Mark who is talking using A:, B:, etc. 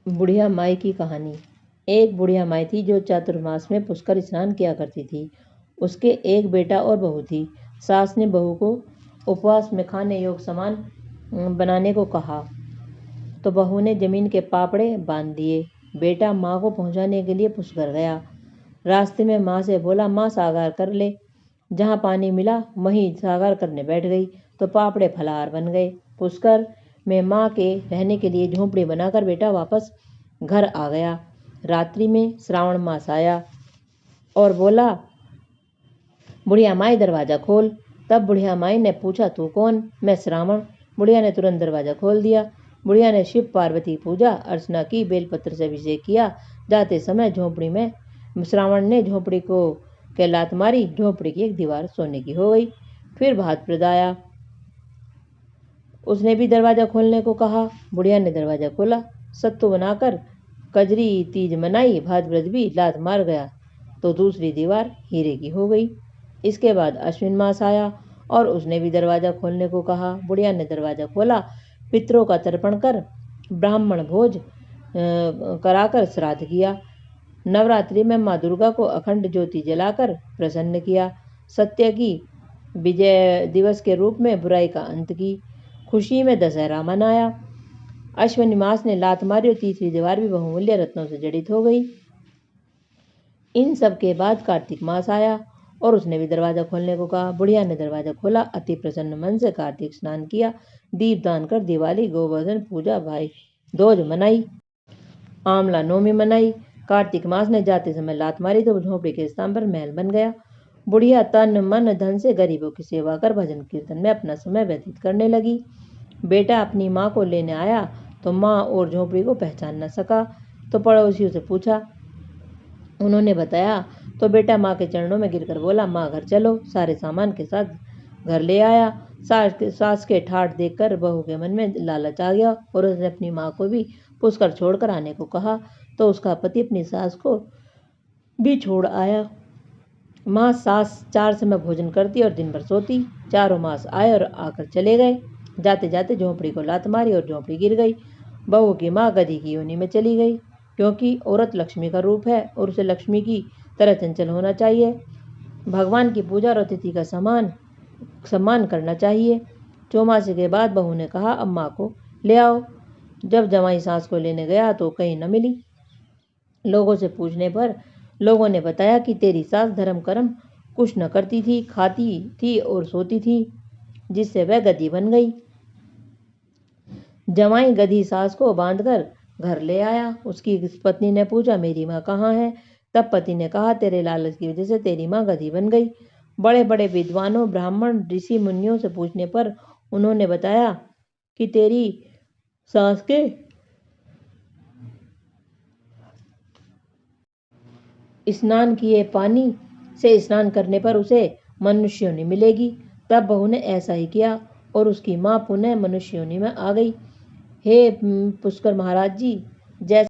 A: बुढ़िया माई की कहानी। एक बुढ़िया माई थी जो चातुर्मास में पुष्कर स्नान किया करती थी। उसके एक बेटा और बहू थी। सास ने बहू को उपवास में खाने योग्य सामान बनाने को कहा तो बहू ने जमीन के पापड़े बांध दिए। बेटा माँ को पहुँचाने के लिए पुष्कर गया। रास्ते में माँ से बोला, माँ सागार कर ले। जहाँ पानी मिला वहीं सागार करने बैठ गई तो पापड़े फलाहार बन गए। पुष्कर में माँ के रहने के लिए झोंपड़ी बनाकर बेटा वापस घर आ गया। रात्रि में श्रावण मास आया और बोला, बुढ़िया माई दरवाजा खोल। तब बुढ़िया माई ने पूछा, तू कौन? मैं श्रावण। बुढ़िया ने तुरंत दरवाजा खोल दिया। बुढ़िया ने शिव पार्वती पूजा अर्चना की, बेलपत्र से अभिषेक किया। जाते समय झोंपड़ी में श्रावण ने झोंपड़ी को के लात मारी। झोंपड़ी की एक दीवार सोने की हो गई। फिर भाद्रपद आया, उसने भी दरवाजा खोलने को कहा। बुढ़िया ने दरवाजा खोला, सत्तू बनाकर कजरी तीज मनाई। भाद्रपद भी लात मार गया तो दूसरी दीवार हीरे की हो गई। इसके बाद अश्विन मास आया और उसने भी दरवाजा खोलने को कहा। बुढ़िया ने दरवाजा खोला, पितरों का तर्पण कर ब्राह्मण भोज कराकर श्राद्ध किया। नवरात्रि में माँ दुर्गा को अखंड ज्योति जलाकर प्रसन्न किया। सत्य की विजय दिवस के रूप में बुराई का अंत की खुशी में दशहरा मनाया। अश्विनी मास ने लात मारी और तीसरी दीवार भी बहुमूल्य रत्नों से जड़ित हो गई। इन सब के बाद कार्तिक मास आया और उसने भी दरवाजा खोलने को कहा। बुढ़िया ने दरवाजा खोला, अति प्रसन्न मन से कार्तिक स्नान किया, दीप दान कर दिवाली, गोवर्धन पूजा, भाई दूज मनाई, आंवला नौमी मनाई। कार्तिक मास ने जाते समय लात मारी तो झोंपड़ी के स्थान पर महल बन गया। बुढ़िया तन मन धन से गरीबों की सेवा कर भजन कीर्तन में अपना समय व्यतीत करने लगी। बेटा अपनी माँ को लेने आया तो माँ और झोंपड़ी को पहचान न सका तो पड़ोसियों से पूछा। उन्होंने बताया तो बेटा माँ के चरणों में गिरकर बोला, माँ घर चलो। सारे सामान के साथ घर ले आया। सास के ठाठ देखकर बहू के मन में लालच आ गया और उसने अपनी माँ को भी पुष्कर छोड़कर आने को कहा तो उसका पति अपनी सास को भी छोड़ आया। माँ सास 4 समय भोजन करती और दिन भर सोती। चारों मास आए और आकर चले गए। जाते जाते झोंपड़ी को लात मारी और झोंपड़ी गिर गई। बहू की माँ गधी की योनि में चली गई, क्योंकि औरत लक्ष्मी का रूप है और उसे लक्ष्मी की तरह चंचल होना चाहिए। भगवान की पूजा और अतिथि का सम्मान करना चाहिए। चौमासे के बाद बहू ने कहा, अब माँ को ले आओ। जब जमाई सास को लेने गया तो कहीं न मिली। लोगों से पूछने पर लोगों ने बताया कि तेरी सास धर्म कर्म कुछ न करती थी, खाती थी और सोती थी, जिससे वह गधी बन गई। जमाई गधी सास को बांधकर घर ले आया। उसकी पत्नी ने पूछा, मेरी माँ कहाँ है? तब पति ने कहा, तेरे लालच की वजह से तेरी माँ गधी बन गई। बड़े बड़े विद्वानों, ब्राह्मण, ऋषि मुनियों से पूछने पर उन्होंने बताया कि तेरी सास के स्नान किए पानी से स्नान करने पर उसे मनुष्य योनि मिलेगी। तब बहू ने ऐसा ही किया और उसकी माँ पुनः मनुष्य योनि में आ गई। हे पुष्कर महाराज जी, जैसे